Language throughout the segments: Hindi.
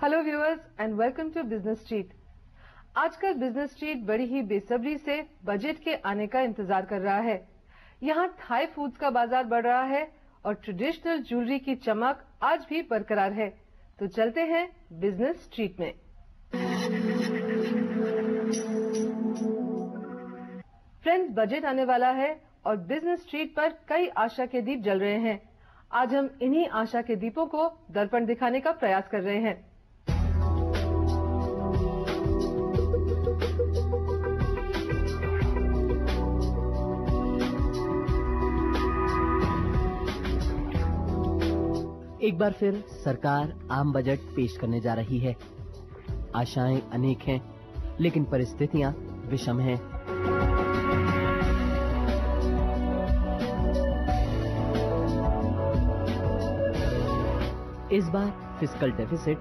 Hello viewers and welcome to business street. आजकल बिजनेस स्ट्रीट बड़ी ही बेसब्री से बजट के आने का इंतजार कर रहा है। यहाँ थाई फूड्स का बाजार बढ़ रहा है और ट्रेडिशनल ज्वेलरी की चमक आज भी बरकरार है। तो चलते हैं बिजनेस स्ट्रीट में। फ्रेंड्स, बजट आने वाला है और बिजनेस स्ट्रीट पर कई आशा के दीप जल रहे हैं। आज हम इन्हीं आशा के दीपों को दर्पण दिखाने का प्रयास कर रहे हैं। एक बार फिर सरकार आम बजट पेश करने जा रही है। आशाएं अनेक हैं, लेकिन परिस्थितियां विषम हैं। इस बार फिस्कल डेफिसिट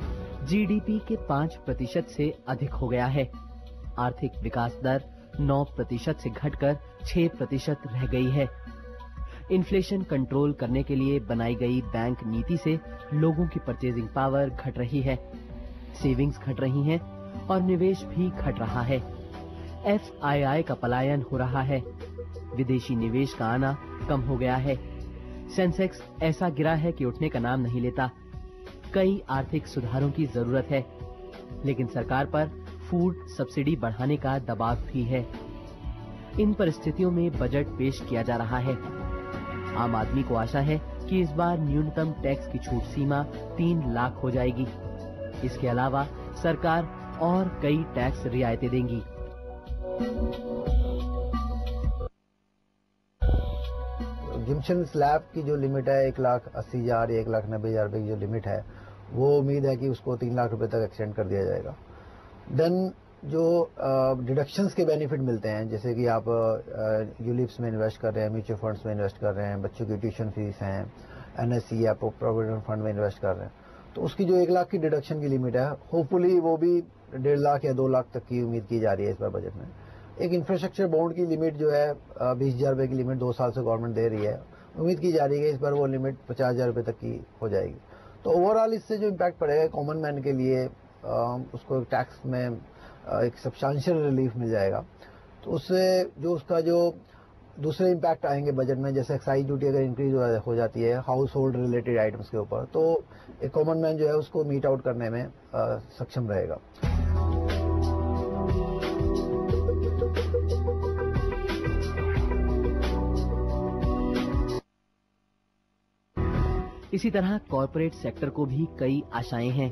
जीडीपी के 5% से अधिक हो गया है। आर्थिक विकास दर 9% से घटकर 6% रह गई है। इन्फ्लेशन कंट्रोल करने के लिए बनाई गई बैंक नीति से लोगों की परचेजिंग पावर घट रही है, सेविंग्स घट रही हैं और निवेश भी घट रहा है। एफआईआई का पलायन हो रहा है, विदेशी निवेश का आना कम हो गया है। सेंसेक्स ऐसा गिरा है कि उठने का नाम नहीं लेता। कई आर्थिक सुधारों की जरूरत है, लेकिन सरकार पर फूड सब्सिडी बढ़ाने का दबाव भी है। इन परिस्थितियों में बजट पेश किया जा रहा है। आम आदमी को आशा है कि इस बार न्यूनतम टैक्स की छूट सीमा 3 लाख हो जाएगी। इसके अलावा सरकार और कई टैक्स रियायतें देंगी। एग्जम्पशन स्लैब की जो लिमिट है 1,80,000 या 1,90,000 रुपए की जो लिमिट है, वो उम्मीद है कि उसको 3 लाख रुपए तक एक्सटेंड कर दिया जाएगा। देन जो डिडक्शंस के बेनिफिट मिलते हैं, जैसे कि आप यूलिप्स में इन्वेस्ट कर रहे हैं, म्यूचुअल फंड्स में इन्वेस्ट कर रहे हैं, बच्चों की ट्यूशन फीस हैं, एनएससी या प्रोविडेंट फंड में इन्वेस्ट कर रहे हैं, तो उसकी जो 1 लाख की डिडक्शन की लिमिट है, होपफुली वो भी 1.5 लाख या 2 लाख तक की उम्मीद की जा रही है इस बार बजट में। एक इंफ्रास्ट्रक्चर बॉन्ड की लिमिट जो है 20,000 रुपए की लिमिट 2 साल से गवर्नमेंट दे रही है। उम्मीद की जा रही है इस बार वो लिमिट 50,000 रुपए तक की हो जाएगी। तो ओवरऑल इससे जो इम्पैक्ट पड़ेगा कॉमन मैन के लिए, उसको टैक्स में एक सब्सटेंशियल रिलीफ मिल जाएगा। तो उससे जो उसका जो दूसरे इम्पैक्ट आएंगे बजट में, जैसे एक्साइज ड्यूटी अगर इंक्रीज हो जाती है हाउस होल्ड रिलेटेड आइटम्स के ऊपर, तो एक कॉमन मैन जो है उसको मीट आउट करने में सक्षम रहेगा। इसी तरह कॉरपोरेट सेक्टर को भी कई आशाएं हैं।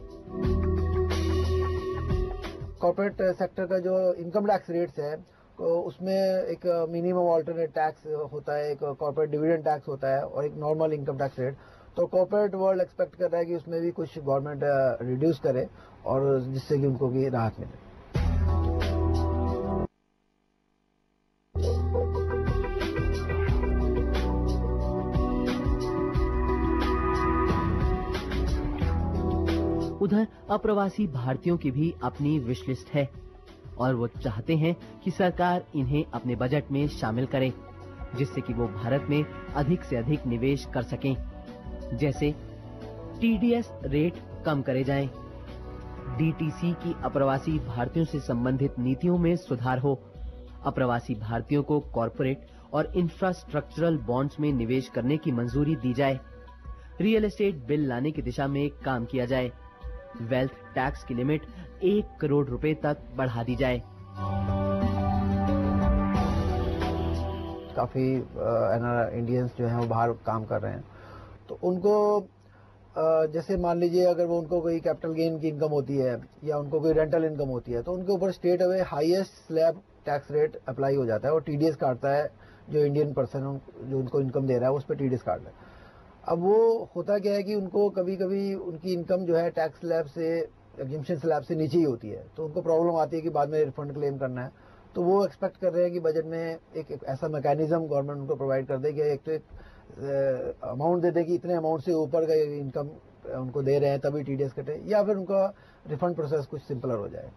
कॉर्पोरेट सेक्टर का जो इनकम टैक्स रेट्स है, तो उसमें एक मिनिमम अल्टरनेट टैक्स होता है, एक कॉर्पोरेट डिविडेंड टैक्स होता है और एक नॉर्मल इनकम टैक्स रेट। तो कॉर्पोरेट वर्ल्ड एक्सपेक्ट कर रहा है कि उसमें भी कुछ गवर्नमेंट रिड्यूस करे और जिससे कि उनको भी राहत मिले। उधर अप्रवासी भारतीयों की भी अपनी विश लिस्ट है और वो चाहते हैं कि सरकार इन्हें अपने बजट में शामिल करे, जिससे कि वो भारत में अधिक से अधिक निवेश कर सकें। जैसे टीडीएस रेट कम करे जाएं, डीटीसी की अप्रवासी भारतीयों से संबंधित नीतियों में सुधार हो, अप्रवासी भारतीयों को कॉरपोरेट और इंफ्रास्ट्रक्चरल बॉन्ड्स में निवेश करने की मंजूरी दी जाए, रियल एस्टेट बिल लाने की दिशा में काम किया जाए, वेल्थ टैक्स की लिमिट 1 करोड़ रुपए तक बढ़ा दी जाए। काफी इंडियंस जो हैं वो बाहर काम कर रहे हैं, तो उनको जैसे मान लीजिए अगर वो उनको कोई कैपिटल गेन की इनकम होती है या उनको कोई रेंटल इनकम होती है, तो उनके ऊपर state away highest slab tax rate apply हो जाता है और टीडीएस काटता है जो इंडियन पर्सन जो उनको इनकम दे रहा है उस पर टीडीएस काटता है। अब वो होता क्या है कि उनको कभी कभी उनकी इनकम जो है टैक्स स्लैब से, एग्जम्पशन स्लैब से नीचे ही होती है, तो उनको प्रॉब्लम आती है कि बाद में रिफंड क्लेम करना है। तो वो एक्सपेक्ट कर रहे हैं कि बजट में एक ऐसा मैकेनिज्म गवर्नमेंट उनको प्रोवाइड कर दे कि एक तो एक अमाउंट दे दे कि इतने अमाउंट से ऊपर का इनकम उनको दे रहे हैं तभी टीडीएस कटे, या फिर उनका रिफंड प्रोसेस कुछ सिंपलर हो जाए।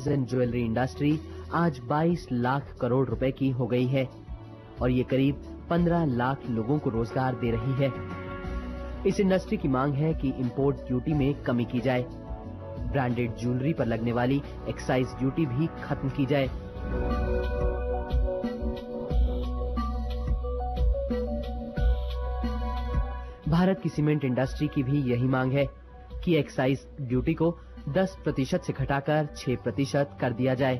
गोल्ड्स एंड ज्वेलरी इंडस्ट्री आज 22 लाख करोड़ रुपए की हो गई है और ये करीब 15 लाख लोगों को रोजगार दे रही है। इस इंडस्ट्री की मांग है कि इंपोर्ट ड्यूटी में कमी की जाए, ब्रांडेड ज्वेलरी पर लगने वाली एक्साइज ड्यूटी भी खत्म की जाए। भारत की सीमेंट इंडस्ट्री की भी यही मांग है कि एक्साइज ड्यूटी को 10% से घटाकर 6% कर दिया जाए।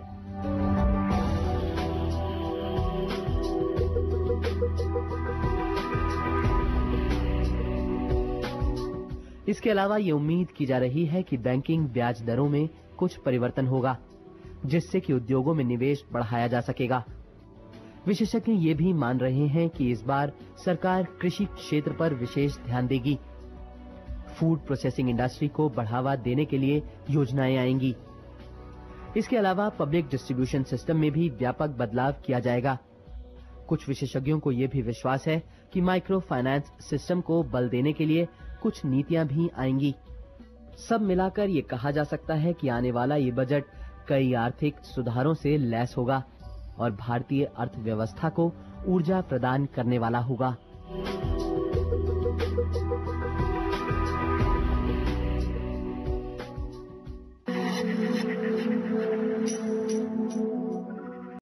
इसके अलावा ये उम्मीद की जा रही है कि बैंकिंग ब्याज दरों में कुछ परिवर्तन होगा, जिससे कि उद्योगों में निवेश बढ़ाया जा सकेगा। विशेषज्ञ ये भी मान रहे हैं कि इस बार सरकार कृषि क्षेत्र पर विशेष ध्यान देगी। फूड प्रोसेसिंग इंडस्ट्री को बढ़ावा देने के लिए योजनाएं आएंगी। इसके अलावा पब्लिक डिस्ट्रीब्यूशन सिस्टम में भी व्यापक बदलाव किया जाएगा। कुछ विशेषज्ञों को यह भी विश्वास है कि माइक्रो फाइनेंस सिस्टम को बल देने के लिए कुछ नीतियां भी आएंगी। सब मिलाकर ये कहा जा सकता है कि आने वाला ये बजट कई आर्थिक सुधारों से लैस होगा और भारतीय अर्थव्यवस्था को ऊर्जा प्रदान करने वाला होगा।